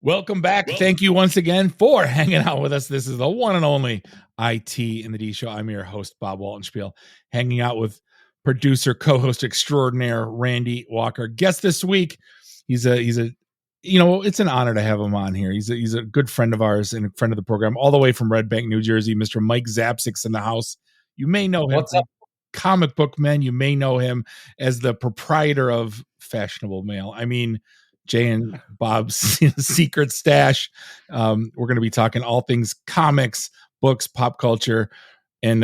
Welcome back. Thank you once again for hanging out with us. This is the one and only IT in the D Show. I'm your host, Bob Waltenspiel, hanging out with producer, co-host extraordinaire, Randy Walker. Guest this week, he's a it's an honor to have him on here. He's a good friend of ours and a friend of the program, all the way from Red Bank, New Jersey. Mr. Mike Zapcic's in the house. You may know him. What's up? Comic Book Men. You may know him as the proprietor of Fashionable Mail. I mean, Jay and Bob's secret stash. We're going to be talking all things comics, books, pop culture, and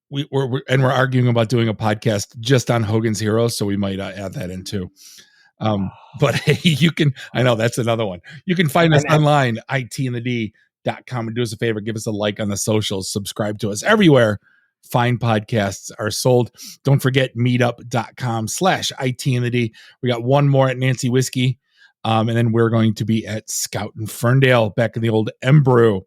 we're arguing about doing a podcast just on Hogan's Heroes, so we might add that in too. But hey, you can. I know that's another one. You can find us online, itinthed.com, and do us a favor, give us a like on the socials, subscribe to us everywhere fine podcasts are sold. Don't forget meetup.com/itinthed. We got one more at Nancy Whiskey. And then we're going to be at Scout and Ferndale, back in the old Embrew,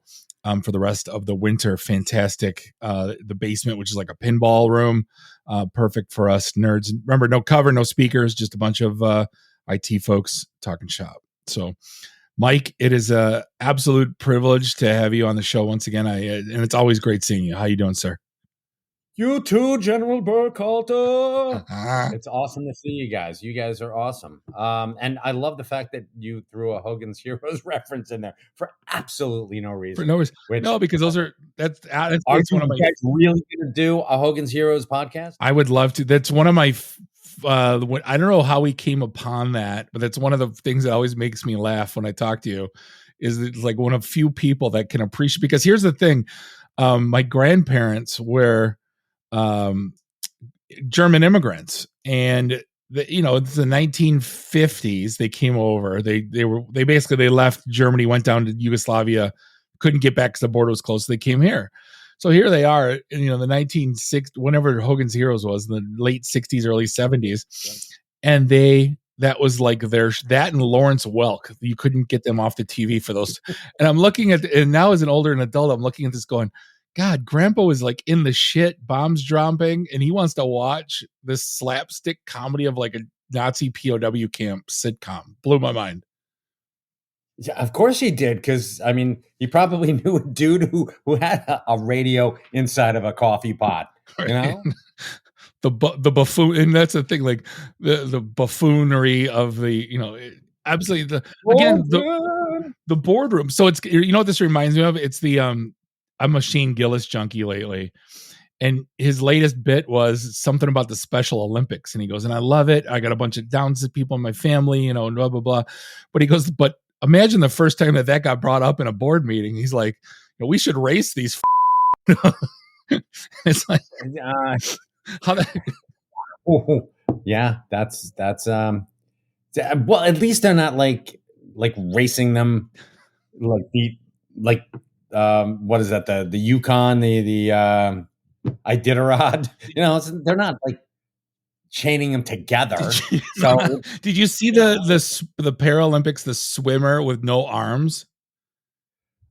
for the rest of the winter. Fantastic. The basement, which is like a pinball room, perfect for us nerds. Remember, no cover, no speakers, just a bunch of IT folks talking shop. So, Mike, it is an absolute privilege to have you on the show once again. And it's always great seeing you. How you doing, sir? You too, General Burkhalter. It's awesome to see you guys. You guys are awesome. And I love the fact that you threw a Hogan's Heroes reference in there for absolutely no reason. For no reason. No, because that's are you guys really going to do a Hogan's Heroes podcast? I would love to. That's one of my I don't know how we came upon that, but that's one of the things that always makes me laugh when I talk to you, is it's like one of few people that can appreciate, because here's the thing. My grandparents were German immigrants, and it's the 1950s. They came over. They left Germany, went down to Yugoslavia, couldn't get back because the border was closed. So they came here. So here they are, the 1960s, whenever Hogan's Heroes was, in the late 60s, early 70s, and that was like that and Lawrence Welk. You couldn't get them off the TV for those. And I'm looking at, and now as an older adult, I'm looking at this going, God, Grandpa was like in the shit, bombs dropping, and he wants to watch this slapstick comedy of like a Nazi POW camp sitcom. Blew my mind. Yeah, of course he did, because I mean, he probably knew a dude who had a radio inside of a coffee pot. Right. The buffoon, and that's the thing, like the buffoonery of the absolutely the boardroom. So it's what this reminds me of? It's the I'm a Shane Gillis junkie lately, and his latest bit was something about the Special Olympics, and he goes, and I love it. I got a bunch of Downs people in my family, and blah blah blah. But he goes, but imagine the first time that got brought up in a board meeting. He's like, we should race these. It's like, how that. Yeah, that's well, at least they're not like racing them what is that, the Yukon, the Iditarod, they're not like chaining them together. Did you see the Paralympics, the swimmer with no arms?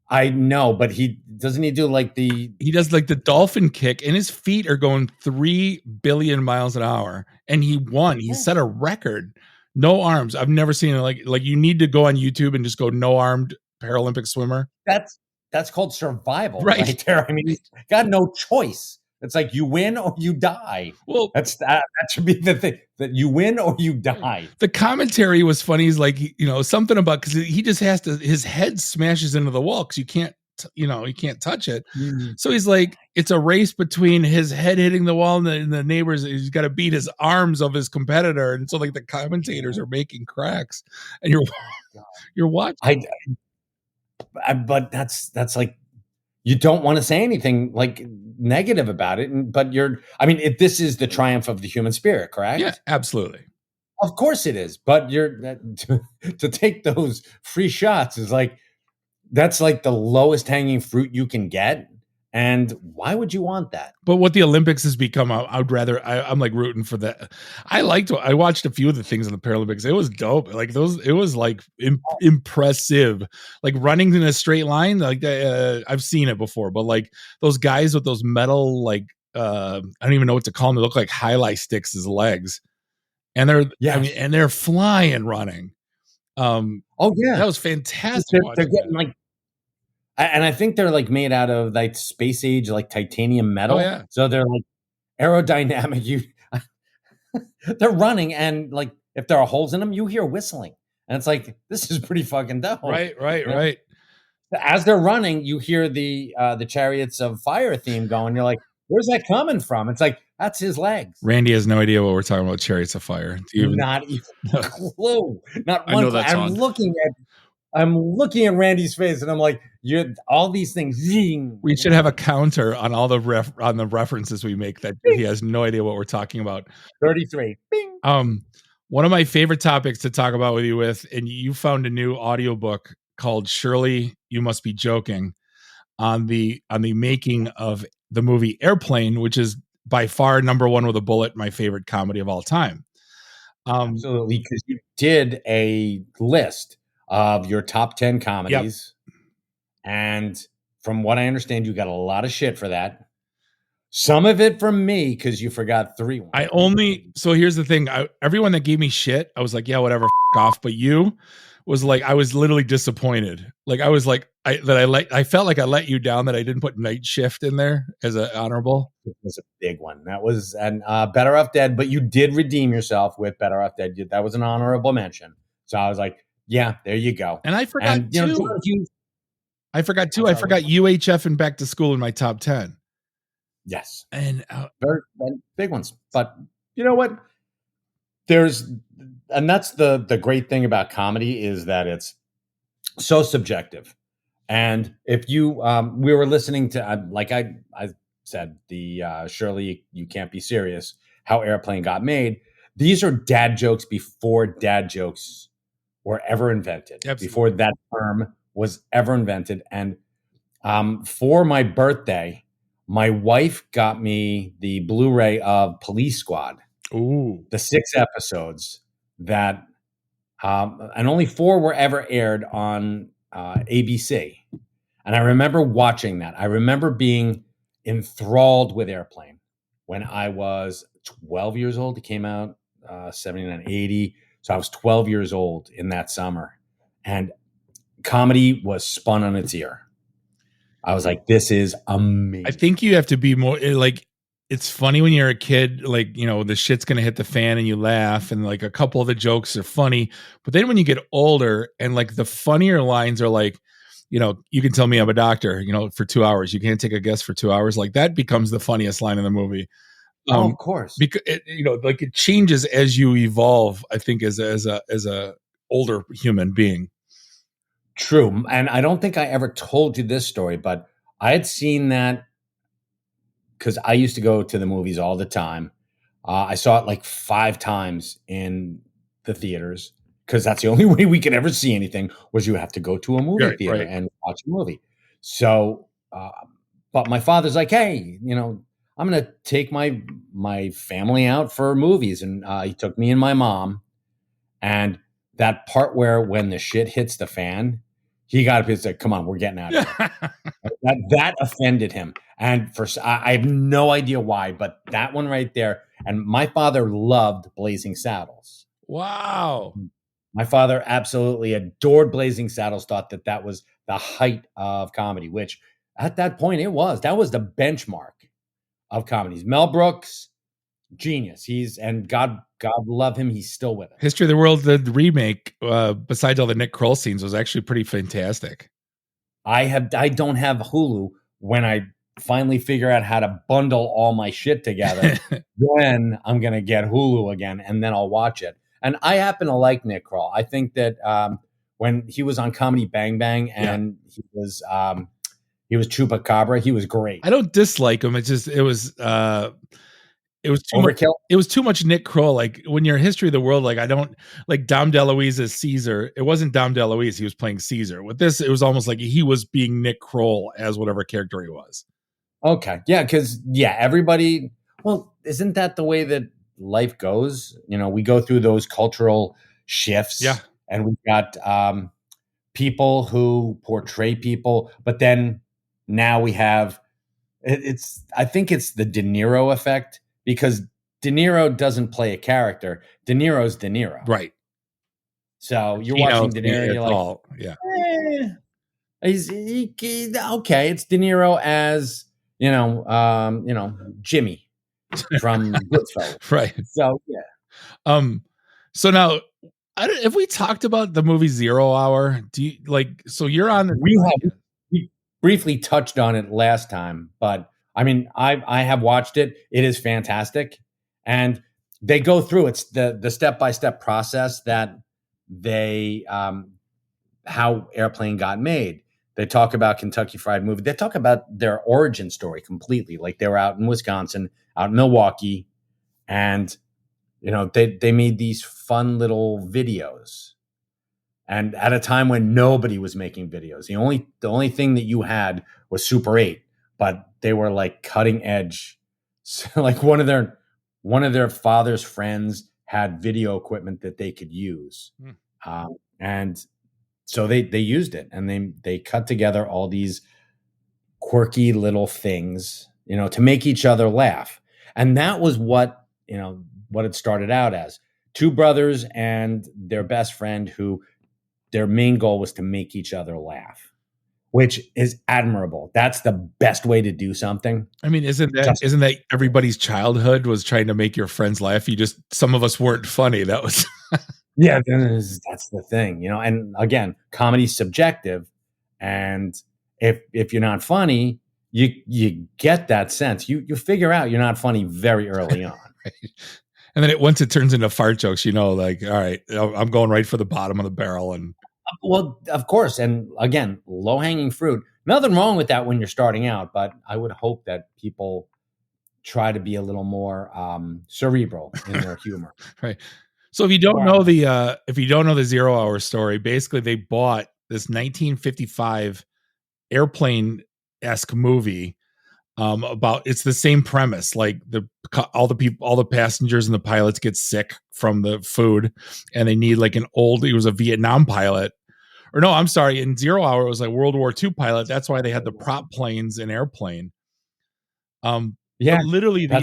I know, but he does like the dolphin kick, and his feet are going 3 billion miles an hour, and he won. He set a record. No arms. I've never seen it. Like you need to go on YouTube and just go no armed Paralympic swimmer. That's called survival right there. I mean, you got no choice. It's like you win or you die. Well, that should be the thing, that you win or you die. The commentary was funny. He's like, something about, because he just has to, his head smashes into the wall because you can't touch it. Mm-hmm. So he's like, it's a race between his head hitting the wall and the neighbors. He's got to beat his arms of his competitor. And so like the commentators are making cracks, and you're watching. But that's like, you don't want to say anything like negative about it, but this is the triumph of the human spirit, correct? Yeah, absolutely. Of course it is. But to take those free shots is that's like the lowest hanging fruit you can get. And why would you want that? But what the Olympics has become, I'm like rooting for that. I watched a few of the things in the Paralympics. It was dope. Like it was like impressive. Like running in a straight line. Like I've seen it before, but like those guys with those metal, like I don't even know what to call them. They look like highlight sticks as legs, and they're flying running. Oh yeah, That was fantastic they're watching getting that. like, and I think they're like made out of like space age like titanium Oh metal, yeah. so they're like aerodynamic. You they're running, and like if there are holes in them, you hear whistling, and it's like this is pretty fucking dope. Right, right, You know? right. As they're running, you hear the Chariots of Fire theme going. You're like, where's that coming from? It's like that's his legs. Randy has no idea what we're talking about. Chariots of Fire. Do you even? Not even clue. Not I one know clue. that song. I'm looking at Randy's face, and I'm like, you're all these things. Zing, We you should know, have a counter on all the references we make that he has no idea what we're talking about. 33. Bing. One of my favorite topics to talk about with you and you found a new audiobook called Surely You Must Be Joking on the making of the movie Airplane, which is by far number one with a bullet, my favorite comedy of all time. Absolutely, because you did a list of your top 10 comedies. Yep. And from what I understand, you got a lot of shit for that. Some of it from me because you forgot 3 ones. So here's the thing. Everyone that gave me shit, I was like, yeah, whatever, off. But you was like, I was literally disappointed. Like I was like, I felt like I let you down that I didn't put Night Shift in there as an honorable. It was a big one. That was Better Off Dead, but you did redeem yourself with Better Off Dead. That was an honorable mention. So I was like, yeah, there you go. And I forgot too. I forgot UHF and Back to School in my top 10. Yes. And very big ones. But you know what? That's the great thing about comedy is that it's so subjective. And if you, we were listening to, like I said, the Surely You Can't Be Serious, how Airplane got made. These are dad jokes before dad jokes were ever invented. Absolutely. Before that term was ever invented. And for my birthday, my wife got me the Blu-ray of Police Squad. Ooh. The 6 episodes that, and only 4 were ever aired on ABC. And I remember watching that. I remember being enthralled with Airplane when I was 12 years old. It came out 79, 80. So I was 12 years old in that summer. And comedy was spun on its ear. I was like, this is amazing. I think you have to be more like, it's funny when you're a kid, like, you know, the shit's going to hit the fan and you laugh and like a couple of the jokes are funny. But then when you get older and like the funnier lines are like, you know, you can tell me I'm a doctor, you know, for 2 hours. You can't take a guess for 2 hours. Like that becomes the funniest line in the movie. Of course. Because you know, like it changes as you evolve, I think, as a older human being. True. And I don't think I ever told you this story, but I had seen that because I used to go to the movies all the time. I saw it like 5 times in the theaters because that's the only way we could ever see anything was you have to go to a movie theater and watch a movie. So, but my father's like, hey, you know, I'm going to take my family out for movies. And he took me and my mom. And that part where when the shit hits the fan, he got up and said, come on, we're getting out of here. that offended him. And I have no idea why, but that one right there. And my father loved Blazing Saddles. Wow. My father absolutely adored Blazing Saddles, thought that was the height of comedy, which at that point it was. That was the benchmark of comedies. Mel Brooks, genius. And God love him, he's still with us. History of the World, the remake, besides all the Nick Kroll scenes, was actually pretty fantastic. I don't have Hulu. When I finally figure out how to bundle all my shit together, then I'm gonna get Hulu again, and then I'll watch it. And I happen to like Nick Kroll. I think that when he was on Comedy Bang Bang and he was Chupacabra, he was great. I don't dislike him. It was too overkill. It was too much Nick Kroll. Like when you're History of the World, like I don't like Dom DeLuise as Caesar. It wasn't Dom DeLuise. He was playing Caesar. With this, it was almost like he was being Nick Kroll as whatever character he was. Okay. Yeah. Cause everybody, well, isn't that the way that life goes? You know, we go through those cultural shifts. Yeah. And we've got people who portray people, but then now we have, I think it's the De Niro effect. Because De Niro doesn't play a character. De Niro's De Niro. Right. So you're Pacino, watching De Niro, you're it's like, all, yeah. eh, okay. It's De Niro as Jimmy from Goodfellas. Right. So yeah, So now, have we talked about the movie Zero Hour? Do you like? So you're on this we briefly touched on it last time, but I mean, I have watched it. It is fantastic, and they go through it's the step by step process that they how Airplane got made. They talk about Kentucky Fried Movie. They talk about their origin story completely. Like they were out in Wisconsin, out in Milwaukee, and they made these fun little videos. And at a time when nobody was making videos, the only thing that you had was Super 8, but they were like cutting edge. So like one of their father's friends had video equipment that they could use, and so they used it, and they cut together all these quirky little things, to make each other laugh. And that was what it started out as. Two brothers and their best friend who their main goal was to make each other laugh, which is admirable. That's the best way to do something. I mean, isn't that everybody's childhood was trying to make your friends laugh? Some of us weren't funny. That was Yeah, that's the thing, and again, comedy's subjective. And if you're not funny, you get that sense. You figure out you're not funny very early on. right. And then once it turns into fart jokes, like, all right, I'm going right for the bottom of the barrel. And well, of course. And again, low hanging fruit. Nothing wrong with that when you're starting out, but I would hope that people try to be a little more cerebral in their humor. Right. So if you don't know the 0 Hour story, basically they bought this 1955 airplane-esque movie about, it's the same premise. Like all the passengers and the pilots get sick from the food, and they need like it was a Vietnam pilot, or no, I'm sorry, in 0 Hour it was like World War II pilot. That's why they had the prop planes in Airplane. Yeah, literally the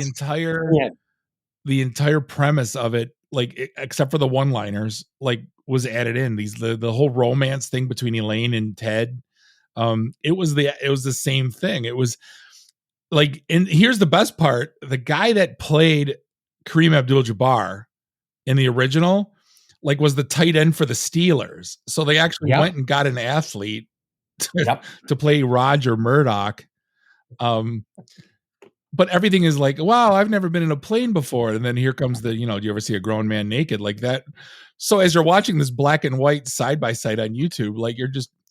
entire premise of it, like except for the one-liners, like was added in. The whole romance thing between Elaine and Ted. It was the same thing. It was like, and here's the best part: the guy that played Kareem Abdul-Jabbar in the original, like, was the tight end for the Steelers. So they actually went and got an athlete to play Roger Murdoch. But everything is like, wow, I've never been in a plane before. And then here comes do you ever see a grown man naked like that? So as you're watching this black and white side by side on YouTube, like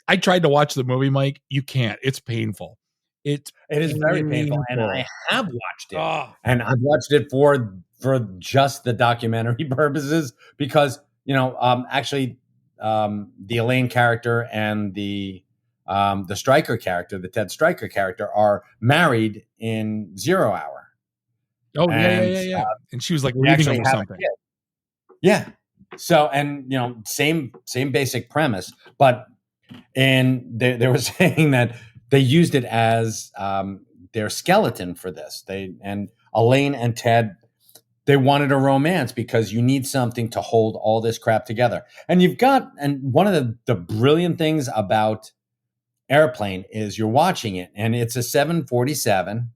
I tried to watch the movie, Mike. You can't. It's painful. It is very painful. And I have watched it. And I've watched it for just the documentary purposes, because, actually, the Elaine character and the Stryker character, the Ted Stryker character, are married in 0 Hour. Oh, yeah. And she was like leaving him or something. Yeah. So, and same basic premise, but they were saying that they used it as their skeleton for this. And Elaine and Ted, they wanted a romance because you need something to hold all this crap together. And one of the brilliant things about Airplane is you're watching it, and it's a 747,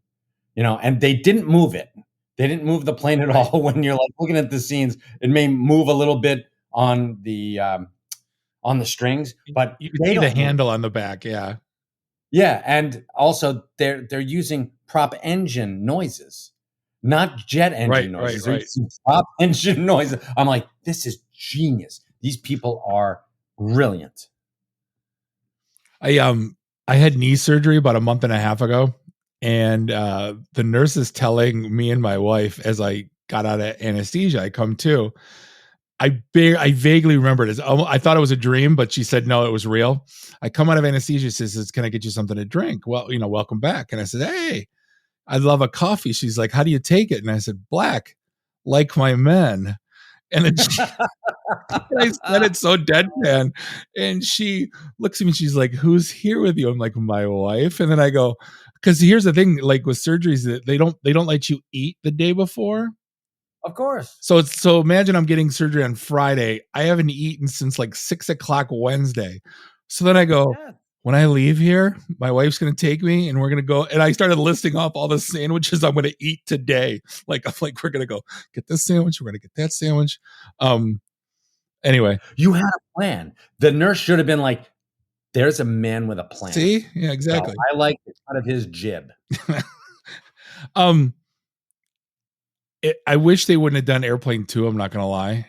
and they didn't move it. They didn't move the plane at all. When you're like looking at the scenes, it may move a little bit on the strings, but you can see the handle on the back. Yeah. Yeah. And also they're using prop engine noises, not jet engine noises. Right. Prop engine noises. I'm like, this is genius. These people are brilliant. I had knee surgery about a month and a half ago, and the nurse is telling me and my wife, as I got out of anesthesia, I come to. I vaguely remember it. I thought it was a dream, but she said no, it was real. I come out of anesthesia. She says, "Can I get you something to drink?" Well, welcome back. And I said, "Hey, I'd love a coffee." She's like, "How do you take it?" And I said, "Black, like my men." And then I said it so deadpan, and she looks at me. She's like, "Who's here with you?" I'm like, "My wife." And then I go, because here's the thing: like with surgeries, that they don't let you eat the day before. Of course. So imagine I'm getting surgery on Friday. I haven't eaten since like 6 o'clock Wednesday. So then I go, Yeah. when I leave here, my wife's going to take me and we're going to go. And I started listing off all the sandwiches I'm going to eat today. Like, I'm like, we're going to go get this sandwich. We're going to get that sandwich. Anyway, You had a plan. The nurse should have been like, there's a man with a plan. see? Yeah, So exactly. I like the cut of his jib. um, I wish they wouldn't have done Airplane 2. I'm not going to lie.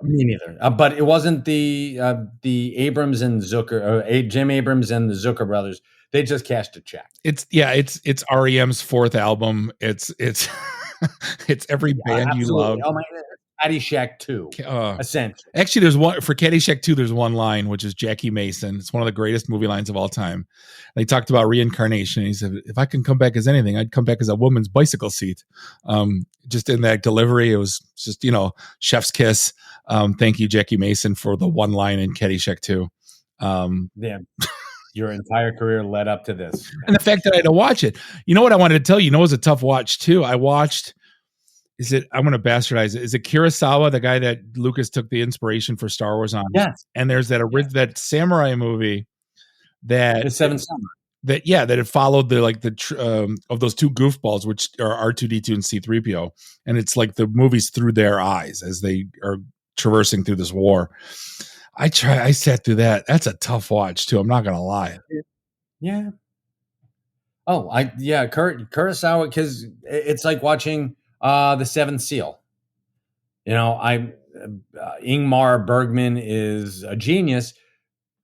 Me neither. But it wasn't the Abrams and Zucker, Jim Abrams and the Zucker brothers. They just cashed a check. It's REM's fourth album. It's it's every band you love. Oh my God. Caddyshack 2, essentially. Actually, there's one for Caddyshack 2. There's one line which is Jackie Mason. It's one of the greatest movie lines of all time. And he talked about reincarnation. He said, "If I can come back as anything, I'd come back as a woman's bicycle seat." Just in that delivery, it was just chef's kiss. Thank you, Jackie Mason, for the one line in Caddyshack 2. Yeah, your entire career led up to this, and the fact that I had to watch it. You know what I wanted to tell you? It was a tough watch too. I watched. I'm going to bastardize it. Is it Kurosawa, the guy that Lucas took the inspiration for Star Wars on? Yes. And there's that samurai movie that The Seven Samurai. That it followed of those two goofballs, which are R2D2 and C3PO, and it's like the movies through their eyes as they are traversing through this war. I sat through that. That's a tough watch too. I'm not going to lie. Yeah. Oh, Kurosawa, because it's like watching The Seventh Seal. Ingmar Bergman is a genius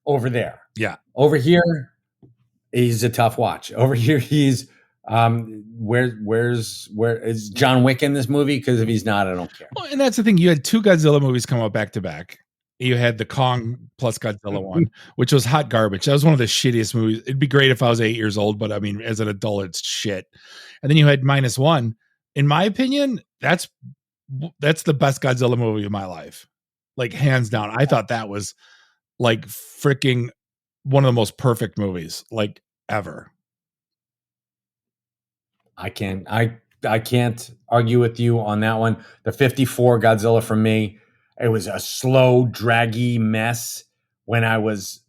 over there. Yeah. Over here, he's a tough watch. Over here, he's where is John Wick in this movie? Because if he's not, I don't care. Well, and that's the thing. You had two Godzilla movies come out back to back. You had the Kong plus Godzilla one, which was hot garbage. That was one of the shittiest movies. It'd be great if I was 8 years old, but I mean, as an adult, it's shit. And then you had -1. In my opinion, that's the best Godzilla movie of my life. Like, hands down. I thought that was like freaking one of the most perfect movies like ever. I can't argue with you on that one. The 54 Godzilla for me, it was a slow, draggy mess when I was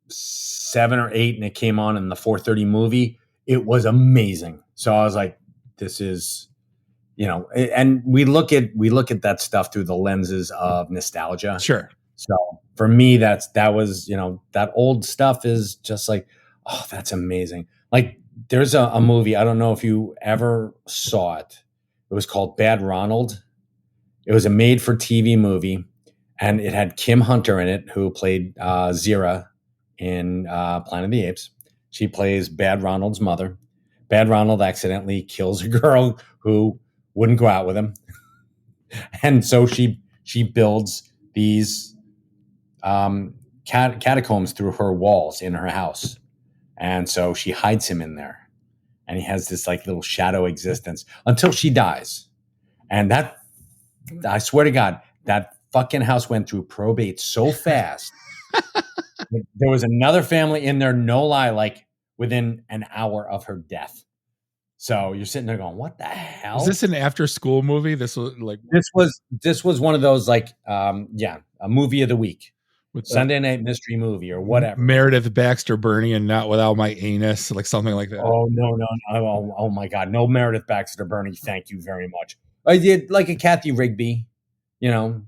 7 or 8 and it came on in the 4:30 movie. It was amazing. So I was like, this is, and we look at that stuff through the lenses of nostalgia. Sure. So for me, that was, that old stuff is just like, oh, that's amazing. Like, there's a movie, I don't know if you ever saw it. It was called Bad Ronald. It was a made-for-TV movie, and it had Kim Hunter in it, who played Zira in Planet of the Apes. She plays Bad Ronald's mother. Bad Ronald accidentally kills a girl who wouldn't go out with him. And so she builds these catacombs through her walls in her house. And so she hides him in there. And he has this like little shadow existence until she dies. And that, I swear to God, that fucking house went through probate so fast. There was another family in there, no lie, like within an hour of her death. So you're sitting there going, what the hell? Is this an after-school movie? This was one of those like, a movie of the week. With Sunday Night Mystery Movie or whatever. Meredith Baxter Burney and Not Without My Anus, like something like that. Oh, no. Oh my God. No Meredith Baxter Burney. Thank you very much. I did like a Kathy Rigby.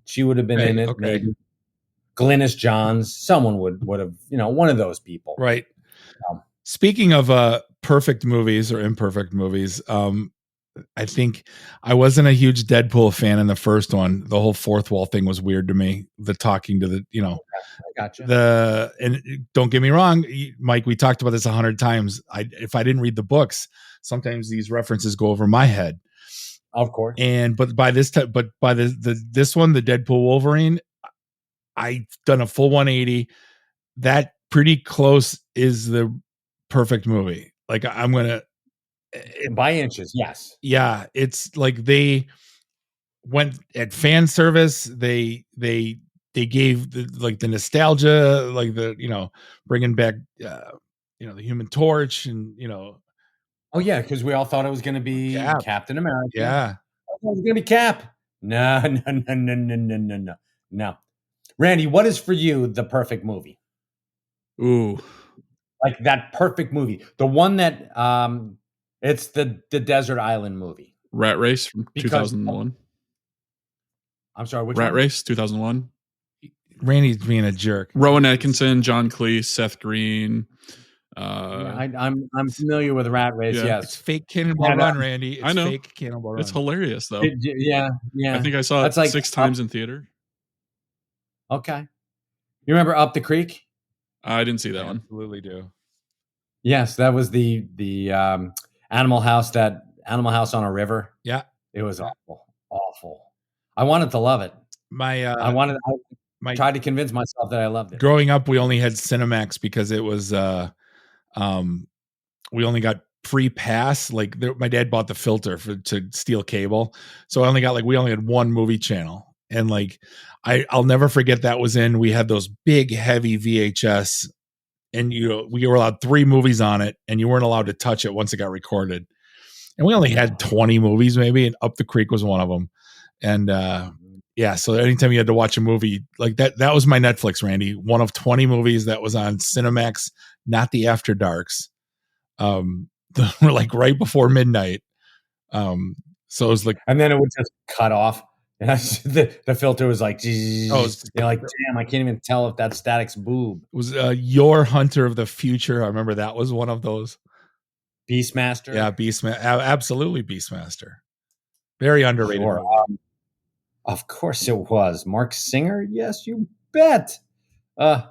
She would have been in it. Okay. Maybe Glynis Johns. Someone would have, one of those people. Right. Speaking of perfect movies or imperfect movies, I think I wasn't a huge Deadpool fan in the first one. The whole fourth wall thing was weird to me. The talking to the, I gotcha. And don't get me wrong, Mike, we talked about this 100 times. If I didn't read the books, sometimes these references go over my head. Of course. But by this one, the Deadpool Wolverine, I've done a full 180. That pretty close is the perfect movie. Like, I'm going to, by inches, yes. Yeah, it's like they went at fan service. They gave the nostalgia, like the bringing back the Human Torch and Oh yeah, because we all thought it was going to be Captain America. Yeah, it was gonna be Cap. No, no, no, no, no, no, no, no, no. Randy, what is for you the perfect movie? Ooh, Like that perfect movie, the one that it's the desert island movie. Rat Race from Because 2001. I'm sorry, which Rat one? Race 2001. Randy's being a jerk. Rowan Atkinson, John Cleese, Seth Green. Yeah, I'm familiar with Rat Race. Yeah. Yes, It's fake Cannonball And, Run, Randy. It's I know. fake Cannonball Run. It's hilarious though. yeah, yeah. I think I saw it That's like 6 times in theater. Okay, you remember Up the Creek? I didn't see that I one. absolutely do. Yes, that was the Animal House. That Animal House on a river. Yeah. It was awful, awful. I wanted to love it. My I tried to convince myself that I loved it. growing up, we only had Cinemax because it was we only got free pass. Like my dad bought the filter to steal cable, so I only got we only had one movie channel, and I'll never forget that was in. We had those big heavy VHS, and we were allowed 3 movies on it, and you weren't allowed to touch it once it got recorded. And we only had 20 movies maybe, and Up the Creek was one of them. And yeah, so anytime you had to watch a movie like that was my Netflix, Randy. One of 20 movies that was on Cinemax, not the After Darks. Right before midnight. So it was and then it would just cut off. The filter was like, you're like, damn, I can't even tell if that's Static's boob. It was Your Hunter of the Future. I remember that was one of those. Beastmaster. Yeah, Beastmaster. Absolutely, Beastmaster. Very underrated. Sure. Of course it was. Mark Singer? Yes, you bet. Can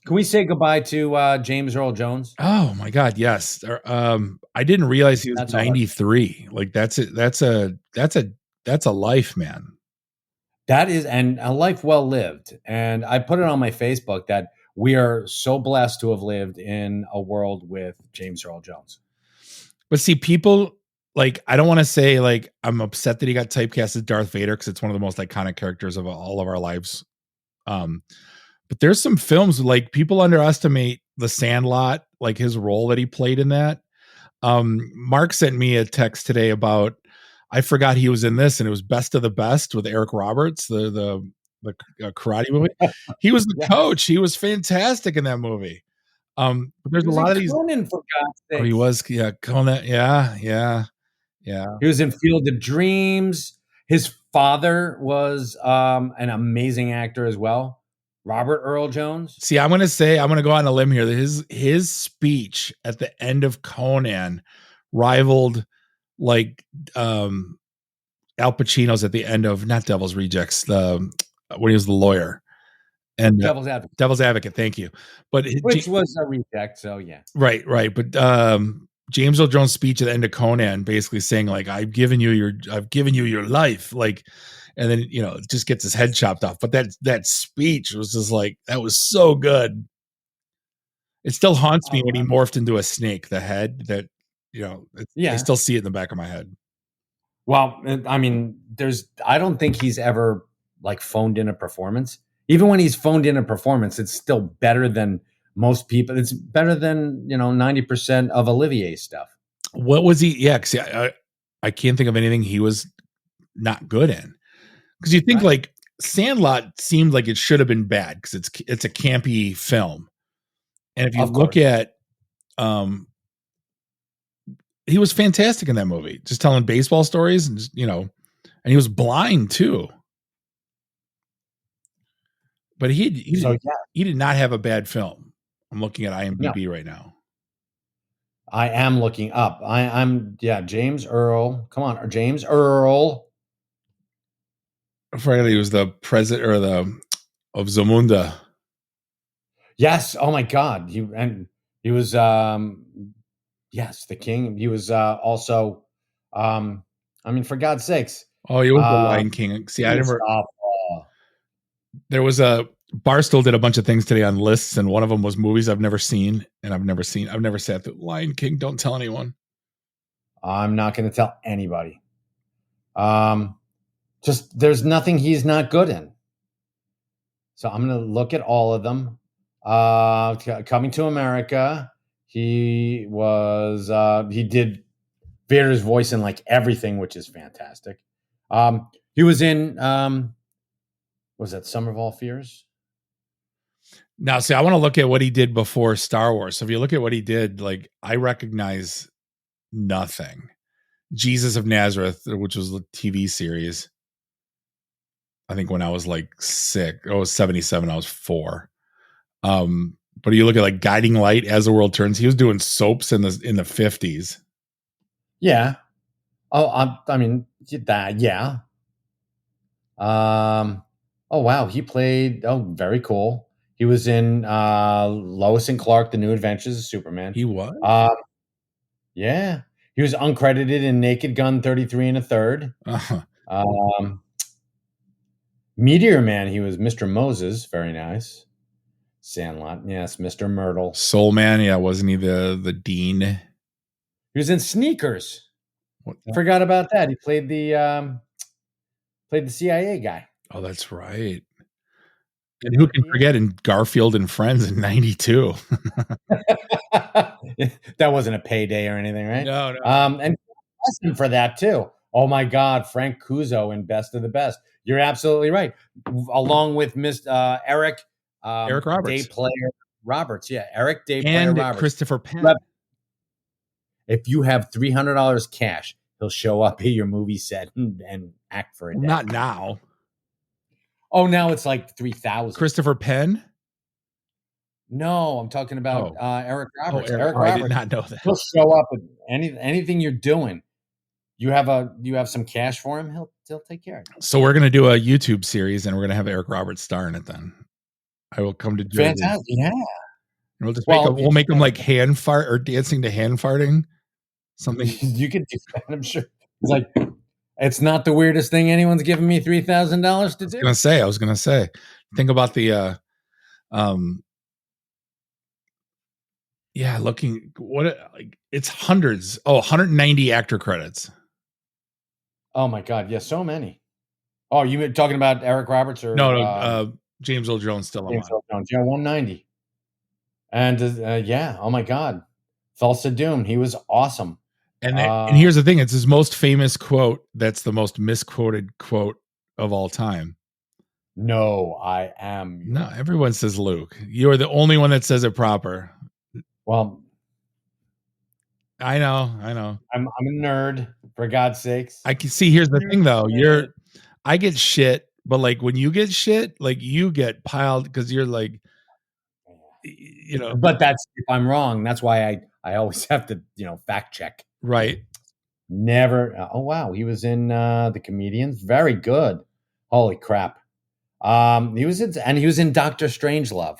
we say goodbye to James Earl Jones? Oh my God, yes. I didn't realize he was 93. Like that's a life, man. That is, and a life well lived. And I put it on my Facebook that we are so blessed to have lived in a world with James Earl Jones. But see, people I don't want to say I'm upset that he got typecast as Darth Vader because it's one of the most iconic characters of all of our lives. But there's some films people underestimate The Sandlot, his role that he played in that. Mark sent me a text today about I forgot he was in this, and it was Best of the Best with Eric Roberts, the karate movie. He was the coach. He was fantastic in that movie. But there's a lot of these. Conan, for God's sake. Oh, he was, Conan. Yeah. He was in Field of Dreams. His father was an amazing actor as well, Robert Earl Jones. See, I'm going to go on a limb here. His speech at the end of Conan rivaled Al Pacino's at the end of not Devil's Rejects, when he was the lawyer. And Devil's Advocate. Devil's Advocate, thank you. But which was a reject, so yeah. Right. But James Earl Jones' speech at the end of Conan basically saying I've given you your life, and then just gets his head chopped off. But that speech was just that was so good. It still haunts me when he morphed into a snake. The head that I still see it in the back of my head. Well, I mean, I don't think he's ever phoned in a performance. Even when he's phoned in a performance, it's still better than most people. It's better than 90% of Olivier's stuff. What was he? Yeah, see, I can't think of anything he was not good in. Because you think Sandlot seemed like it should have been bad because it's a campy film, and if you look at, he was fantastic in that movie, just telling baseball stories, and and he was blind too. But he did not have a bad film. I'm looking at IMDb right now. I am looking up. I'm James Earl. Come on, James Earl. I forgot he was the president of Zamunda. Yes. Oh my God. He was yes, the king. He was also for God's sakes. Oh, he was the Lion King. See, I never. There was Barstool did a bunch of things today on lists, and one of them was movies I've never seen, and I've never sat through Lion King. Don't tell anyone. I'm not going to tell anybody. Just there's nothing he's not good in. So I'm going to look at all of them. Coming to America, he did Vader's voice in everything, which is fantastic. He was in was that Summer of All Fears? Now, see, I want to look at what he did before Star Wars. So if you look at what he did, like I recognize nothing. Jesus of Nazareth, which was a TV series. I think when I was like 77, I was 4. But you look at like Guiding Light, As the World Turns, he was doing soaps in the 50s. Yeah. Oh, I mean that. Yeah. Oh wow, he played. Oh, very cool. He was in Lois and Clark: The New Adventures of Superman. He was? Yeah, he was uncredited in Naked Gun 33 and a third. Uh-huh. Meteor Man, he was Mr. Moses. Very nice. Sandlot, yes, Mr. Myrtle. Soul Man, yeah, wasn't he the dean? He was in Sneakers. What? Forgot about that. He played the CIA guy. Oh, that's right. And who can forget in Garfield and Friends in 92? That wasn't a payday or anything, right? No. And lesson for that too. Oh my God, Frank Cuso in Best of the Best. You're absolutely right. Along with Miss Eric Roberts. Day Player Roberts. Yeah, Eric Day and Player Roberts. Christopher Penn. If you have $300 cash, he'll show up at your movie set and act for a day. Not now. Oh, now it's like 3,000. Christopher Penn? No, I'm talking about Eric Roberts. Eric Roberts. I did not know that. He'll show up with anything you're doing. You have some cash for him, he'll take care of it. So we're gonna do a YouTube series and we're gonna have Eric Roberts star in it then. I will come to Jersey. Fantastic, yeah. And we'll just make him like hand fart or dancing to hand farting. Something you could do that, I'm sure. It's like it's not the weirdest thing anyone's given me $3,000 to do. I was gonna say. Think about the looking what like it's hundreds. 190 actor credits. Oh my God, yeah, so many. Oh, you talking about Eric Roberts or no, James Earl Jones still on. James Earl Jones, yeah, 190. And yeah, oh my God, Thulsa Doom, he was awesome. And here's the thing: it's his most famous quote. That's the most misquoted quote of all time. No, I am. No, everyone says Luke. You are the only one that says it proper. Well, I know. I'm a nerd, for God's sakes. I can see. Here's the thing, though. I get shit, but like when you get shit, like you get piled because you're like, you know. But that's if I'm wrong. That's why I always have to fact check. Right. Never. Oh wow, he was in The Comedians. Very good. Holy crap. He was in Doctor Strangelove.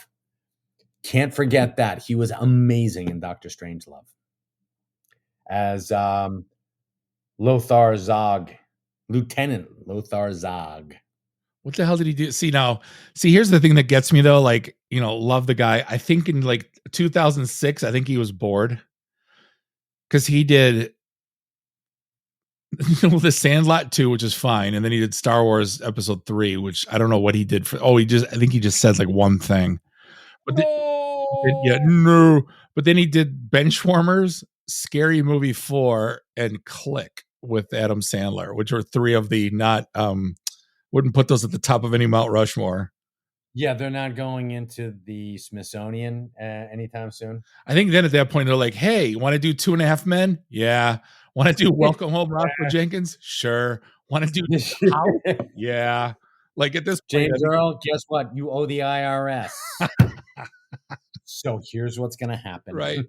Can't forget that. He was amazing in Doctor Strangelove as Lothar Zog, Lieutenant Lothar Zog. What the hell did he do? See, here's the thing that gets me though. Like, love the guy. I think in like 2006, I think he was bored because he did the Sandlot 2, which is fine. And then he did Star Wars Episode 3, which I don't know what he did for. I think he just said like one thing. But But then he did Benchwarmers, Scary Movie 4, and Click with Adam Sandler, which are 3 of the not wouldn't put those at the top of any Mount Rushmore. Yeah, they're not going into the Smithsonian anytime soon. I think then at that point they're like, "Hey, you want to do 2.5 Men? Yeah. Want to do Welcome Home, Roscoe Jenkins? Sure. Want to do House? Yeah." Like at this point, James Earl, guess what? You owe the IRS. So here's what's going to happen. Right.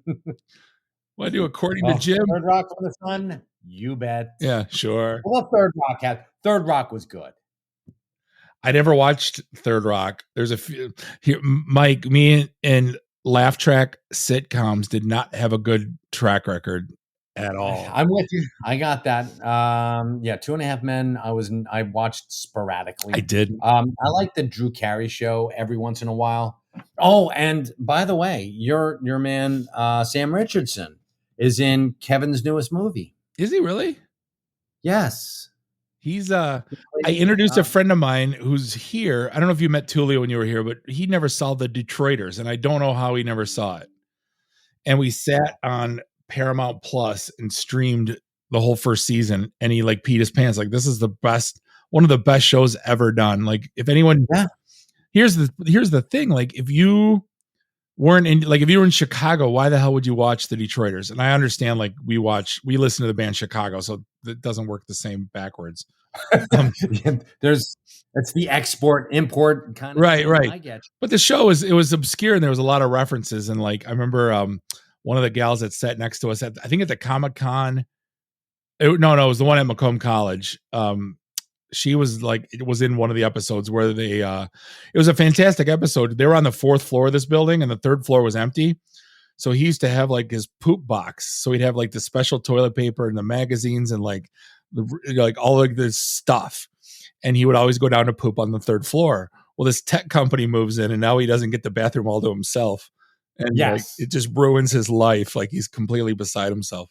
Want to do According to Jim? Third Rock from the Sun? You bet. Yeah, sure. Well, Third Rock was good. I never watched Third Rock. There's a few here. Mike, me and Laugh Track sitcoms did not have a good track record at all. I'm with you. I got that. 2.5 Men. I watched sporadically. I did. I like the Drew Carey show every once in a while. Oh, and by the way, your man Sam Richardson is in Kevin's newest movie. Is he really? Yes. He's I introduced a friend of mine who's here. I don't know if you met Tulio when you were here, but he never saw The Detroiters, and I don't know how he never saw it. And we sat on Paramount Plus and streamed the whole first season, and he like peed his pants. Like, this is the best, one of the best shows ever done. Like, if anyone, here's the thing. Like, if you weren't in, like, if you were in Chicago, why the hell would you watch the Detroiters? And I understand, like, we listen to the band Chicago, so it doesn't work the same backwards. It's the export import kind of right thing. right I get you. But the show it was obscure, and there was a lot of references, and like I remember one of the gals that sat next to us I think at the Comic-Con, no it was the one at Macomb College. She was like, it was in one of the episodes where they it was a fantastic episode. They were on the 4th floor of this building and the 3rd floor was empty. So he used to have like his poop box. So he'd have like the special toilet paper and the magazines and like all of this stuff. And he would always go down to poop on the 3rd floor. Well, this tech company moves in and now he doesn't get the bathroom all to himself. And like, it just ruins his life. Like, he's completely beside himself.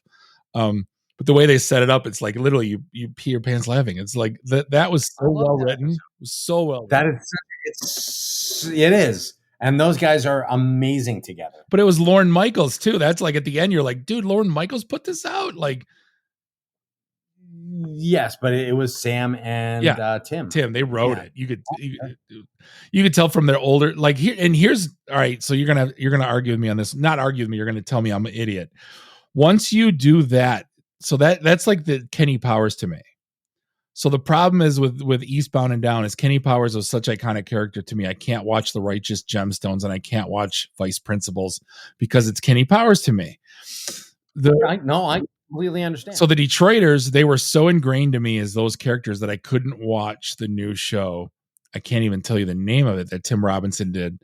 But the way they set it up, it's like literally you pee your pants laughing. It's like that was so well written. It was so well written. It is. And those guys are amazing together. But it was Lorne Michaels too. That's like at the end, you're like, dude, Lorne Michaels put this out. Like, yes, but it was Sam and Tim. They wrote it. You could tell from their older, like, here's all right. So you're gonna argue with me on this. Not argue with me. You're gonna tell me I'm an idiot. Once you do that, so that's like the Kenny Powers to me. So the problem is with Eastbound and Down is Kenny Powers was such iconic character to me. I can't watch The Righteous Gemstones and I can't watch Vice Principals because it's Kenny Powers to me. I completely understand. So the Detroiters, they were so ingrained to me as those characters that I couldn't watch the new show. I can't even tell you the name of it that Tim Robinson did,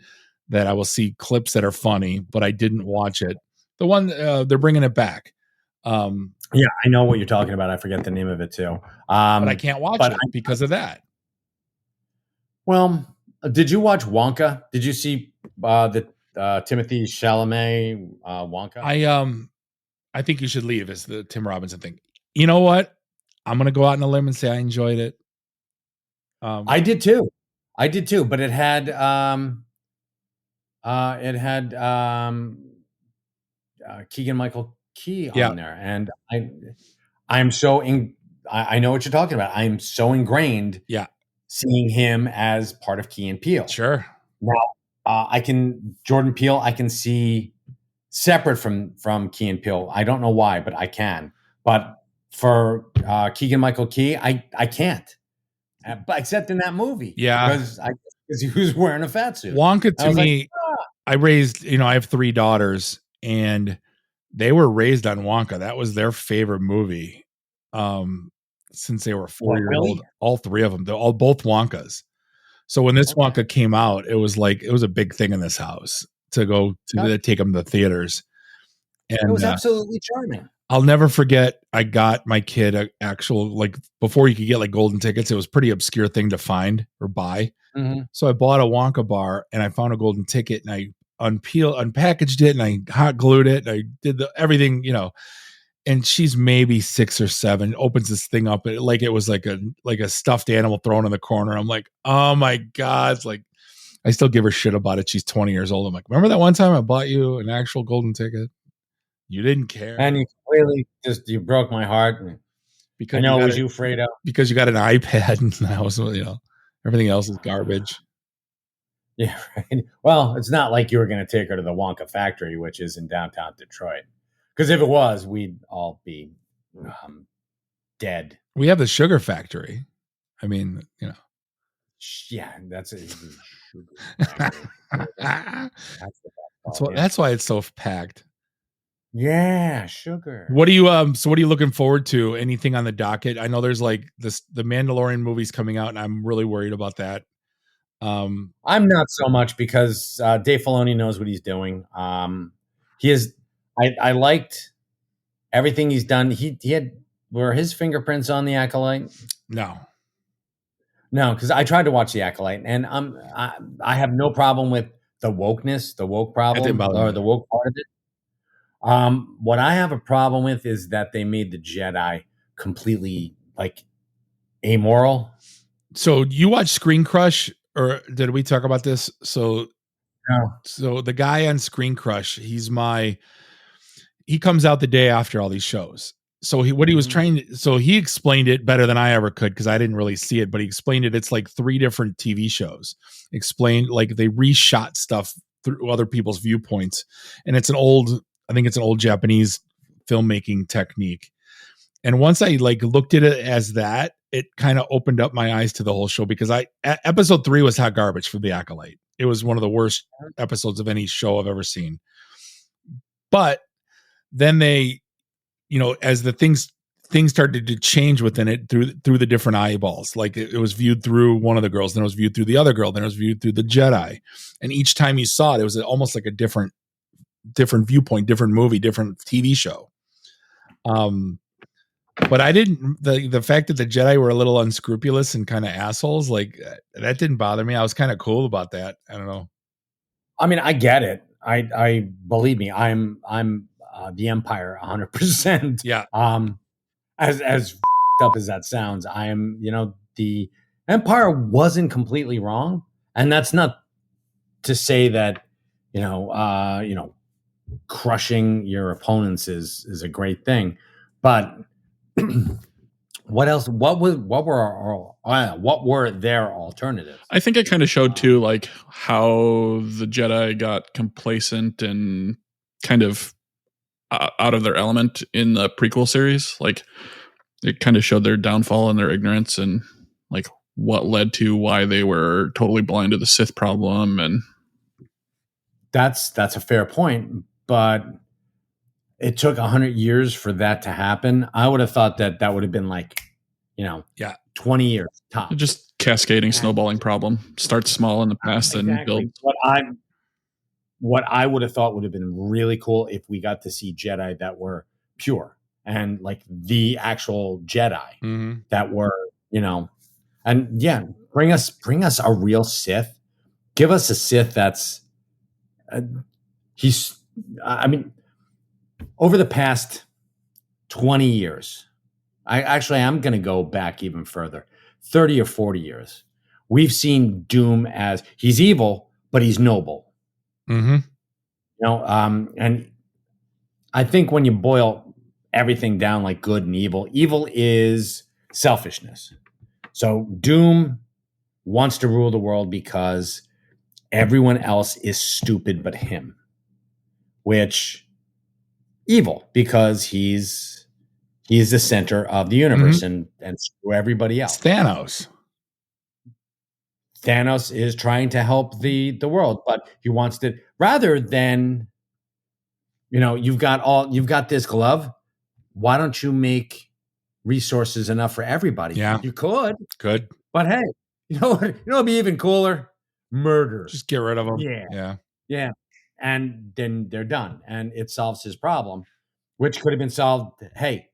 that I will see clips that are funny, but I didn't watch it. The one they're bringing it back. Yeah, I know what you're talking about. I forget the name of it too. But I can't watch it because of that. Well, did you watch Wonka? Did you see the Timothy Chalamet Wonka? I think you should leave is the Tim Robinson thing. You know what? I'm gonna go out on a limb and say I enjoyed it. I did too, but it had Keegan-Michael Key on there, and I'm so I know what you're talking about. I'm so ingrained, seeing him as part of Key and Peele. Sure. Now, Jordan Peele I can see separate from Key and Peele. I don't know why, but I can. But for Keegan-Michael Key, I can't. But except in that movie, because he was wearing a fat suit. Wonka to me, I raised. I have 3 daughters, and they were raised on Wonka. That was their favorite movie since they were 4 years old. All 3 of them, both Wonkas. So when this Wonka came out, it was a big thing in this house to go to take them to the theaters. And it was absolutely charming. I'll never forget. I got my kid an actual, like, before you could get like golden tickets, it was a pretty obscure thing to find or buy. Mm-hmm. So I bought a Wonka bar and I found a golden ticket and I unpackaged it and I hot glued it. And I did everything, and she's maybe 6 or 7, opens this thing up like it was like a stuffed animal thrown in the corner. I'm like, oh my God. It's like, I still give her shit about it. She's 20 years old. I'm like, remember that one time I bought you an actual golden ticket? You didn't care. And you clearly you broke my heart. Because I know it was you, Fredo. Because you got an iPad and the house, everything else is garbage. Yeah, right. Well, it's not like you were going to take her to the Wonka factory, which is in downtown Detroit. Because if it was, we'd all be dead. We have the sugar factory. I mean, Yeah, that's a sugar factory. That's why it's so packed. Yeah, sugar. What are you so what are you looking forward to? Anything on the docket? I know there's like the Mandalorian movie's coming out and I'm really worried about that. I'm not so much because Dave Filoni knows what he's doing. He is I liked everything he's done. Were his fingerprints on The Acolyte? No, because I tried to watch The Acolyte and I have no problem with the wokeness, the woke problem, or the woke part of it. What I have a problem with is that they made the Jedi completely like amoral. So you watch Screen Crush, or did we talk about this? So the guy on Screen Crush, he comes out the day after all these shows, So what he was trying to, so he explained it better than I ever could because I didn't really see it, but he explained it. It's like 3 different TV shows. Explained like they reshot stuff through other people's viewpoints, and I think it's an old Japanese filmmaking technique. And once I like looked at it as that, it kind of opened up my eyes to the whole show because episode 3 was hot garbage for The Acolyte. It was one of the worst episodes of any show I've ever seen. But then they, as the things started to change within it through the different eyeballs, like it was viewed through one of the girls, then it was viewed through the other girl, then it was viewed through the Jedi, and each time you saw it, it was almost like a different viewpoint, different movie, different TV show. But I didn't, the fact that the Jedi were a little unscrupulous and kind of assholes, like that didn't bother me. I was kind of cool about that. I don't know. I mean, I get it. I believe me, I'm the Empire 100%. Yeah. As up as that sounds, I am, the Empire wasn't completely wrong. And that's not to say that, crushing your opponents is a great thing. But what else? What were their alternatives? I think it kind of showed too, like how the Jedi got complacent and kind of out of their element in the prequel series. Like it kind of showed their downfall and their ignorance, and like what led to why they were totally blind to the Sith problem. And that's a fair point, but it took 100 years for that to happen. I would have thought that would have been like, 20 years top. Just cascading, snowballing problem. Start small in the past and build. What I would have thought would have been really cool if we got to see Jedi that were pure and like the actual Jedi that were, and bring us a real Sith. Give us a Sith that's over the past 20 years, I'm going to go back even further, 30 or 40 years. We've seen Doom as he's evil, but he's noble. Mm-hmm. And I think when you boil everything down like good and evil is selfishness. So Doom wants to rule the world because everyone else is stupid but him, which evil because he's the center of the universe and screw everybody else. It's Thanos is trying to help the world, but he wants to, rather than, you've got this glove. Why don't you make resources enough for everybody? Yeah, you could, but hey, it'd be even cooler. Murder, just get rid of them. Yeah, and then they're done, and it solves his problem, which could have been solved. Hey,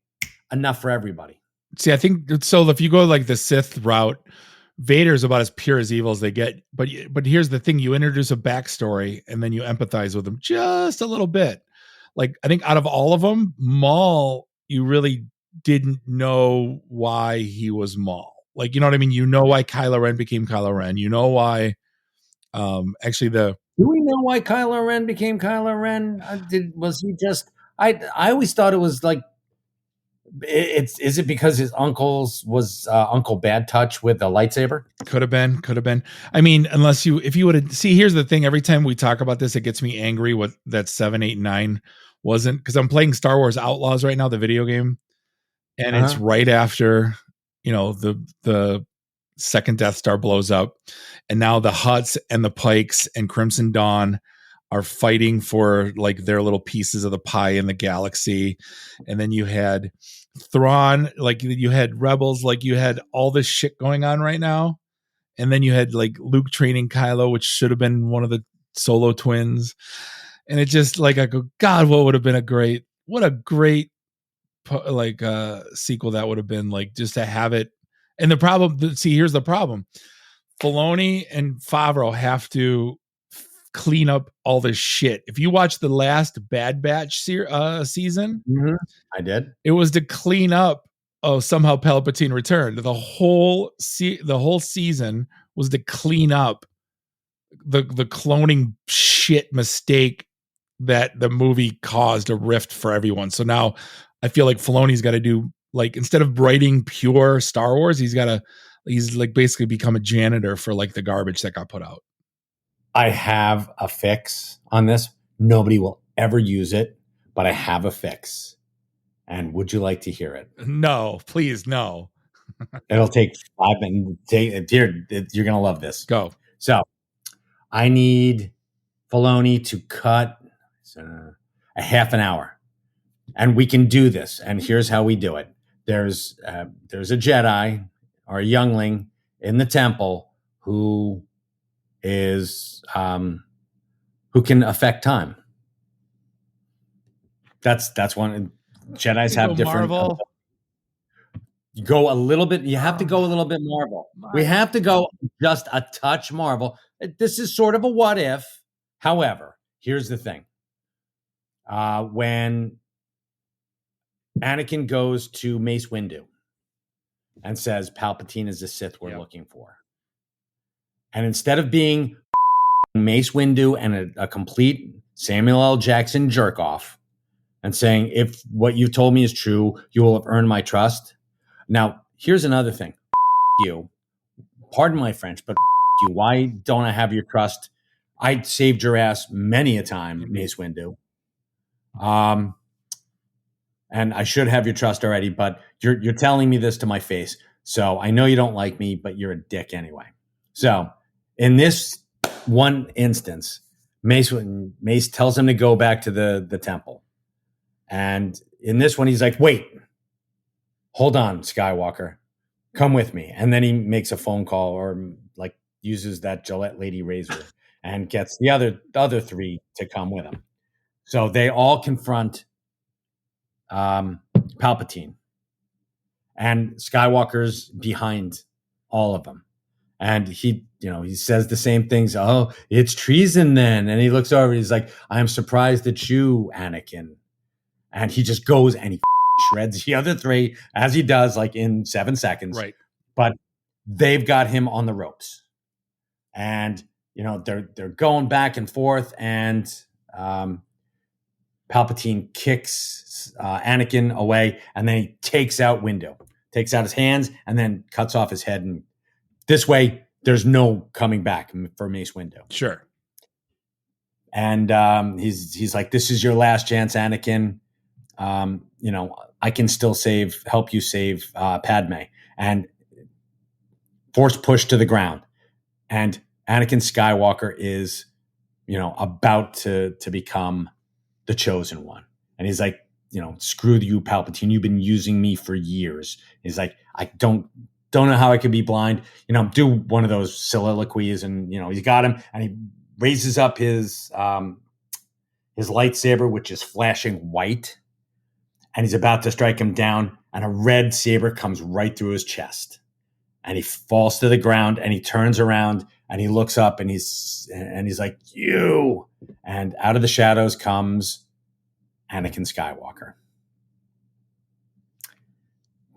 enough for everybody. See, I think so. If you go like the Sith route, Vader's about as pure as evil as they get. But here's the thing: you introduce a backstory, and then you empathize with him just a little bit. Like I think out of all of them, Maul, you really didn't know why he was Maul. Like, you know what I mean? You know why Kylo Ren became Kylo Ren. You know why. Do we know why Kylo Ren became Kylo Ren? Was he just? I always thought it was like. Is it because his uncle's was Uncle Bad Touch with a lightsaber? Could have been. I mean, if you would have see, here's the thing. Every time we talk about this, it gets me angry what that 7, 8, 9 wasn't, because I'm playing Star Wars Outlaws right now, the video game. And it's right after, the second Death Star blows up. And now the Hutts and the Pikes and Crimson Dawn are fighting for like their little pieces of the pie in the galaxy. And then you had Thrawn, like you had Rebels, like you had all this shit going on right now. And then you had like Luke training Kylo, which should have been one of the Solo twins. And it just like, I go, God, what a great sequel that would have been, like, just to have it. And here's the problem. Filoni and Favreau have to clean up all this shit. If you watch the last Bad Batch season, I did. It was to clean up. Oh, somehow Palpatine returned. The whole season was to clean up the cloning shit mistake that the movie caused a rift for everyone. So now I feel like Filoni's got to do, like, instead of writing pure Star Wars, he's like basically become a janitor for like the garbage that got put out. I have a fix on this. Nobody will ever use it, but I have a fix. And would you like to hear it? No, please, no. It'll take 5 minutes. You're going to love this. Go. So I need Filoni to cut a half an hour. And we can do this. And here's how we do it. There's a Jedi or a youngling in the temple who is who can affect time. That's one. Jedis have different. Marvel. You go a little bit. You have to go a little bit Marvel. We have to go just a touch Marvel. This is sort of a what if. However, here's the thing. When Anakin goes to Mace Windu and says Palpatine is the Sith we're looking for, and instead of being Mace Windu and a complete Samuel L. Jackson jerk off and saying, if what you told me is true, you will have earned my trust. Now, here's another thing. You, pardon my French, but you, why don't I have your trust? I saved your ass many a time, Mace Windu. And I should have your trust already, but you're telling me this to my face. So I know you don't like me, but you're a dick anyway. So in this one instance, Mace tells him to go back to the temple. And in this one, he's like, wait, hold on, Skywalker, come with me. And then he makes a phone call or like uses that Gillette lady razor and gets the other three to come with him. So they all confront Palpatine, and Skywalker's behind all of them. And he says the same things. Oh, it's treason then. And he looks over, he's like, I'm surprised at you, Anakin. And he just goes and he shreds the other three, as he does, like in 7 seconds. Right. But they've got him on the ropes. And, they're going back and forth, and Palpatine kicks Anakin away, and then he takes out Windu, takes out his hands, and then cuts off his head. And this way, there's no coming back for Mace Windu. Sure. And he's like, this is your last chance, Anakin. I can still help you save Padme. And force push to the ground. And Anakin Skywalker is, about to become the chosen one. And he's like, screw you, Palpatine. You've been using me for years. He's like, I don't know how I could be blind. Do one of those soliloquies, and he's got him, and he raises up his lightsaber, which is flashing white, and he's about to strike him down, and a red saber comes right through his chest, and he falls to the ground, and he turns around, and he looks up, and he's like, you, and out of the shadows comes Anakin Skywalker.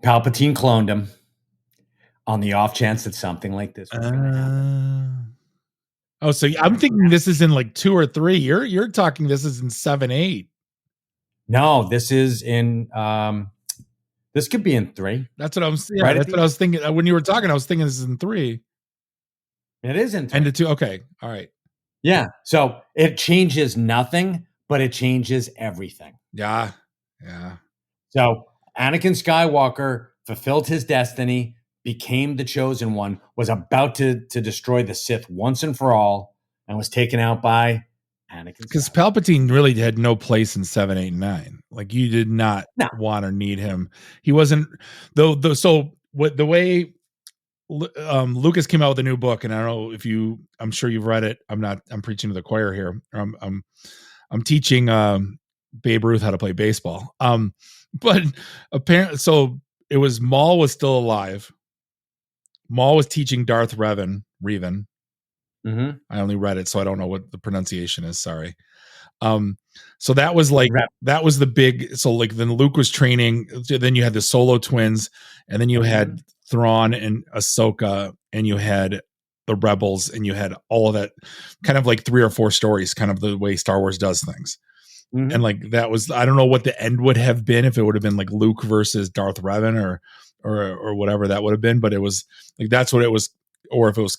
Palpatine cloned him on the off chance that something like this was going to happen. Oh, so I'm thinking this is in like 2 or 3. You're talking this is in 7, 8. No, this is in. This could be in 3. That's what I was. Yeah, that's what I was thinking when you were talking. I was thinking this is in 3. It is in 3. And the 2. Okay, all right. Yeah, so it changes nothing, but it changes everything. Yeah. So Anakin Skywalker fulfilled his destiny, became the chosen one, was about to destroy the Sith once and for all, and was taken out by Anakin. Because Palpatine really had no place in 7, 8, and 9. Like, you did not want or need him. He wasn't though. So what the way Lucas came out with a new book, and I don't know if I'm sure you've read it. I'm preaching to the choir here. I'm teaching Babe Ruth how to play baseball. But apparently, so it was Maul was still alive. Maul was teaching Darth Revan. Mm-hmm. I only read it, so I don't know what the pronunciation is. Sorry. So that was like that was the big. So like then Luke was training. Then you had the Solo twins, and then you had Thrawn and Ahsoka, and you had the Rebels, and you had all of that, kind of like 3 or 4 stories, kind of the way Star Wars does things. And like that was, I don't know what the end would have been if it would have been like Luke versus Darth Revan or whatever that would have been, but it was like that's what it was, or if it was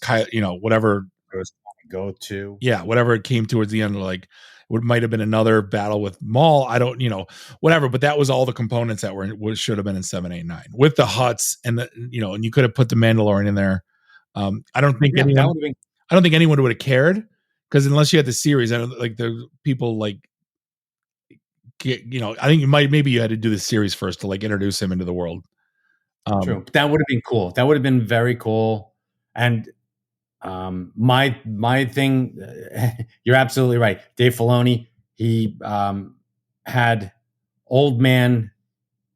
whatever it was go to. Yeah, whatever it came towards the end, like it might have been another battle with Maul. I don't, whatever. But that was all the components that should have been in 7, 8, 9 with the Hutts and and you could have put the Mandalorian in there. I don't think anyone would have cared because unless you had the series, I don't like the people like. I think maybe you had to do the series first to like introduce him into the world. True, that would have been cool. That would have been very cool. And my thing, you're absolutely right. Dave Filoni, he had old man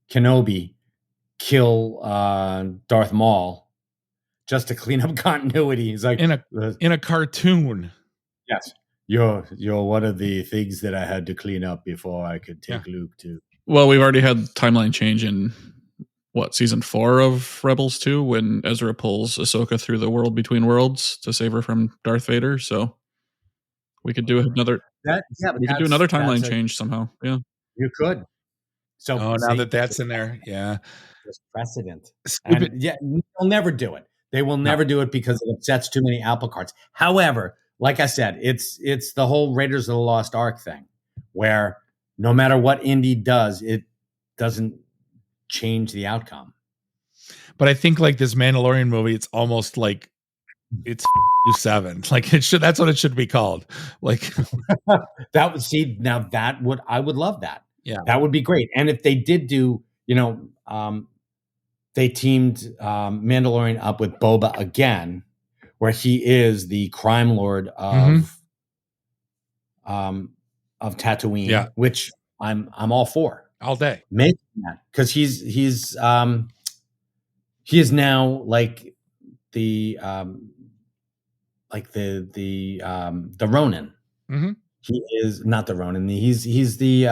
Kenobi kill Darth Maul just to clean up continuity. He's like in a cartoon. Yes. You're one of the things that I had to clean up before I could take Luke to. Well, we've already had timeline change in season 4 of Rebels 2 when Ezra pulls Ahsoka through the world between worlds to save her from Darth Vader. So we could do another. We could do another timeline change somehow. Yeah, you could. So now that's in there, yeah, there's precedent. And they'll never do it. They will never do it because it upsets too many apple carts. However, like I said, it's the whole Raiders of the Lost Ark thing, where no matter what Indy does, it doesn't change the outcome. But I think like this Mandalorian movie, it's almost like it's 7. Like it should. That's what it should be called. Like that would see now that would I would love that. Yeah, that would be great. And if they did do, they teamed Mandalorian up with Boba again, where he is the crime lord of Tatooine, which I'm all for all day. Making that because he is now like the Ronin. He is not the Ronin. He's the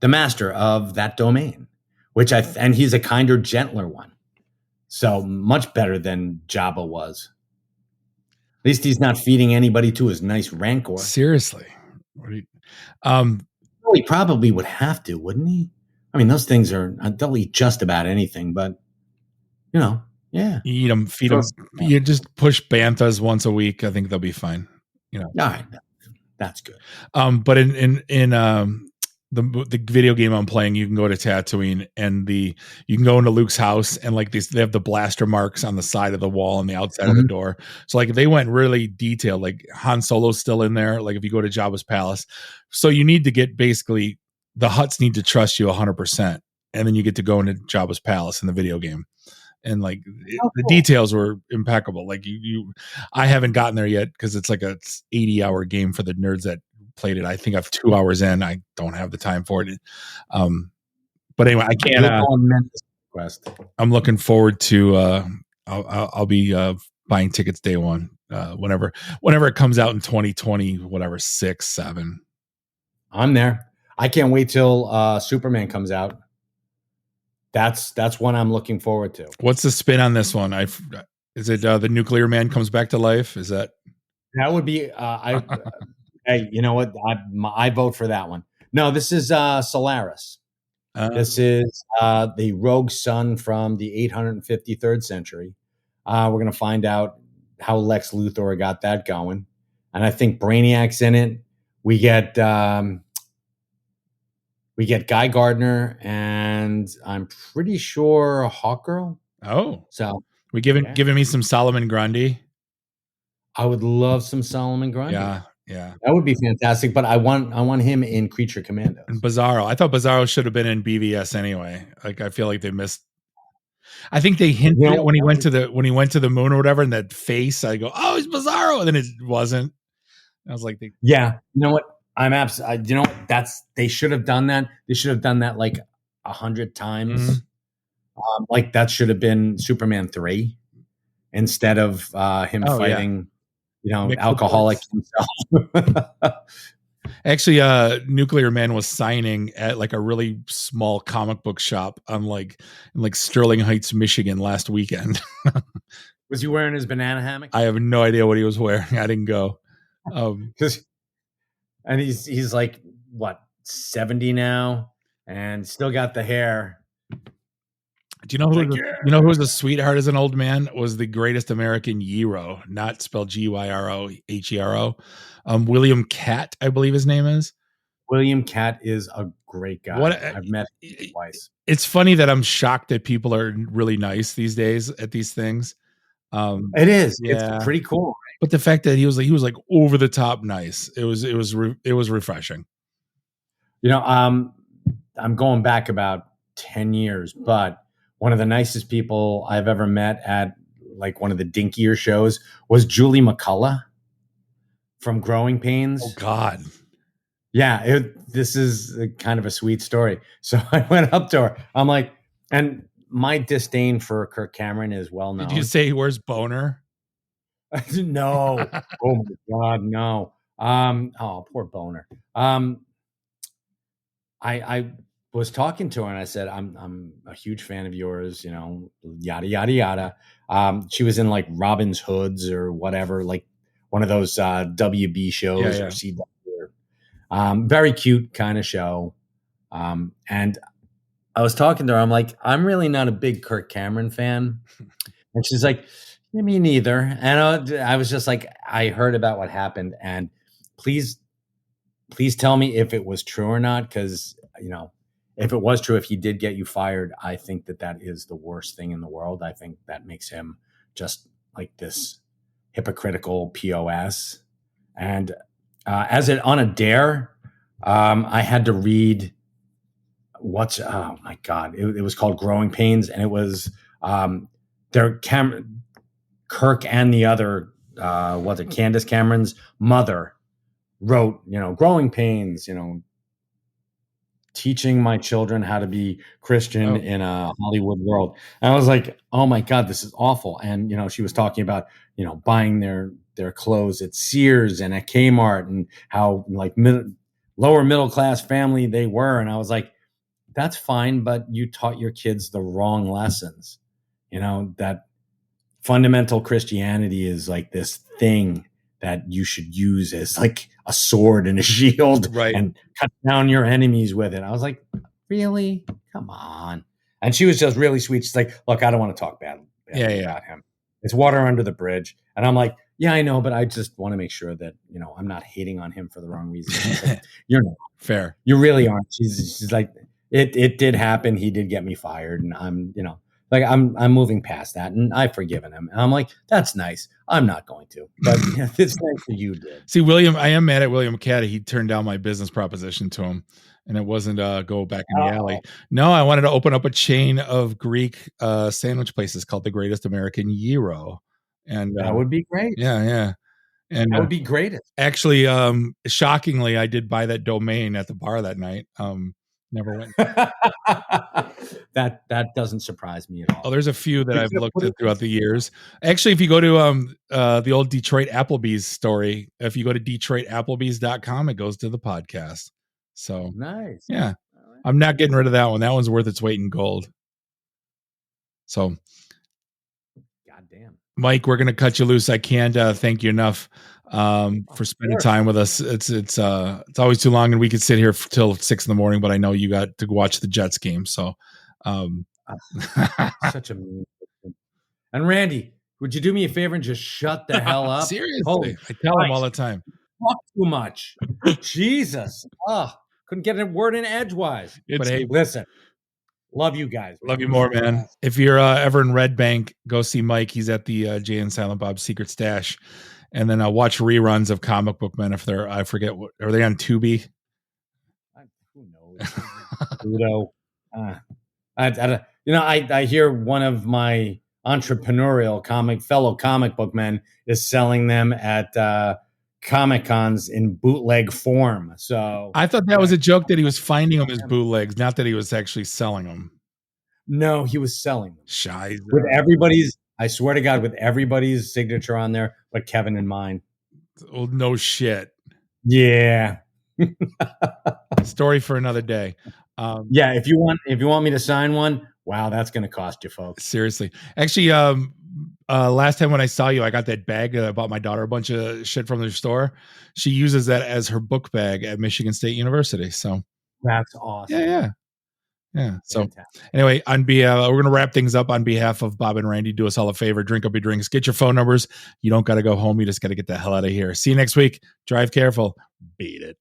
master of that domain, and he's a kinder, gentler one. So much better than Jabba was. At least he's not feeding anybody to his nice rancor. Seriously. He probably would have to, wouldn't he? I mean, those things they'll eat just about anything, but yeah. You eat them, feed them. You just push banthas once a week. I think they'll be fine. All right. That's good. But in the video game I'm playing, you can go to Tatooine and you can go into Luke's house and like they have the blaster marks on the side of the wall and the outside of the door. So like they went really detailed, like Han Solo's still in there. Like if you go to Jabba's palace, so you need to get basically the Hutts need to trust you 100%. And then you get to go into Jabba's palace in the video game. And like the details were impeccable. Like I haven't gotten there yet because it's like a 80-hour game for the nerds that played it. I think I've 2 hours in. I don't have the time for it. But anyway, I can't. I'm looking forward to. I'll be buying tickets day one. Whenever it comes out in 2020, whatever 6, 7. I'm there. I can't wait till Superman comes out. That's one I'm looking forward to. What's the spin on this one? Is it the nuclear man comes back to life? Is that would be hey, you know what? I vote for that one. No, this is Solaris. This is the rogue son from the 853rd century. We're going to find out how Lex Luthor got that going. And I think Brainiac's in it. We get Guy Gardner, and I'm pretty sure Hawkgirl. Oh, so we giving me some Solomon Grundy. I would love some Solomon Grundy. Yeah, that would be fantastic. But I want him in Creature Commandos. And Bizarro. I thought Bizarro should have been in BVS anyway. Like I feel like they missed. I think they hinted when he went to the moon or whatever, and that face. I go, oh, he's Bizarro, and then it wasn't. I was like, yeah. You know what? I'm absolutely. You know what? They should have done that. They should have done that like 100 times. Like that should have been Superman 3 instead of him fighting. Yeah. Alcoholic himself. Actually, Nuclear Man was signing at like a really small comic book shop on in Sterling Heights, Michigan last weekend. Was he wearing his banana hammock? I have no idea what he was wearing. I didn't go. And he's like what, 70 now, and still got the hair. Do you know who? You know who was a sweetheart as an old man? Was the greatest American Hero, not spelled Gyrohero. William Catt, I believe his name is. William Catt is a great guy. I've met him twice. It's funny that I'm shocked that people are really nice these days at these things. It is. Yeah. It's pretty cool. Right? But the fact that he was like over the top nice, it was refreshing. You know, I'm going back about 10 years, but one of the nicest people I've ever met at like one of the dinkier shows was Julie McCullough from Growing Pains. Oh God. Yeah, this is kind of a sweet story. So I went up to her. I'm like, and my disdain for Kirk Cameron is well known. Did you say where's Boner? No. Oh my God, no. Oh, poor Boner. I was talking to her and I said, I'm a huge fan of yours, you know, yada, yada, yada. She was in like Robin's Hoods or whatever, like one of those WB shows or CW. Very cute kind of show. And I was talking to her. I'm like, I'm really not a big Kirk Cameron fan. And she's like, yeah, me neither. And I was just like, I heard about what happened. And please tell me if it was true or not. Because, you know, if it was true, if he did get you fired, I think that is the worst thing in the world. I think that makes him just like this hypocritical POS. And on a dare, I had to read oh my God, it was called Growing Pains, and it was Kirk and the other Candace Cameron's mother wrote, you know, Growing Pains, you know, teaching my children how to be Christian in a Hollywood world. And I was like, oh my God, this is awful. And, you know, she was talking about, you know, buying their clothes at Sears and at Kmart and how like lower middle class family they were. And I was like, that's fine, but you taught your kids the wrong lessons. You know, that fundamental Christianity is like this thing that you should use as like a sword and a shield, right, and cut down your enemies with it. I was like, really? Come on. And she was just really sweet. She's like, look, I don't want to talk bad about him. It's water under the bridge. And I'm like, yeah, I know, but I just want to make sure that, you know, I'm not hating on him for the wrong reasons. Like, you're not. Fair. You really aren't. She's like, it did happen. He did get me fired. And I'm, you know, like I'm moving past that, and I've forgiven him. And I'm like, that's nice. I'm not going to, but it's nice that you did. See, I am mad at William Caddy. He turned down my business proposition to him, and it wasn't go back in the alley. No, I wanted to open up a chain of Greek sandwich places called the Greatest American Gyro, and that would be great. Yeah. And that would be great. Actually, shockingly, I did buy that domain at the bar that night. Never went. That doesn't surprise me at all. Oh, there's a few that I've looked at throughout the years. Actually, if you go to the old Detroit Applebee's story, if you go to DetroitApplebee's.com, it goes to the podcast. So nice. Yeah. Right. I'm not getting rid of that one. That one's worth its weight in gold. So goddamn. Mike, we're gonna cut you loose. I can't thank you enough for spending time with us. It's always too long, and we could sit here till 6 a.m. But I know you got to watch the Jets game, so such a mean person. And Randy, would you do me a favor and just shut the hell up? Seriously, I tell him all the time. Talk too much. Jesus, couldn't get a word in edgewise. But hey, listen. Love you guys. Love you more, man. If you're ever in Red Bank, go see Mike. He's at the Jay and Silent Bob's Secret Stash. And then watch reruns of Comic Book Men if they're, I forget, what are they on Tubi? Who knows? Pluto. I hear one of my entrepreneurial fellow comic book men is selling them at Comic Cons in bootleg form. So I thought that was a joke that he was finding them as bootlegs, not that he was actually selling them. No, he was selling them. Shiza. With everybody's, I swear to God, with everybody's signature on there, but Kevin and mine. Well, no shit. Yeah. Story for another day. Yeah, if you want me to sign one, wow, that's going to cost you, folks. Seriously. Actually, last time when I saw you, I got that bag. I bought my daughter a bunch of shit from the store. She uses that as her book bag at Michigan State University. So that's awesome. Yeah. So Fantastic. anyway, we're going to wrap things up on behalf of Bob and Randy. Do us all a favor, drink up your drinks, get your phone numbers. You don't got to go home. You just got to get the hell out of here. See you next week. Drive careful. Beat it.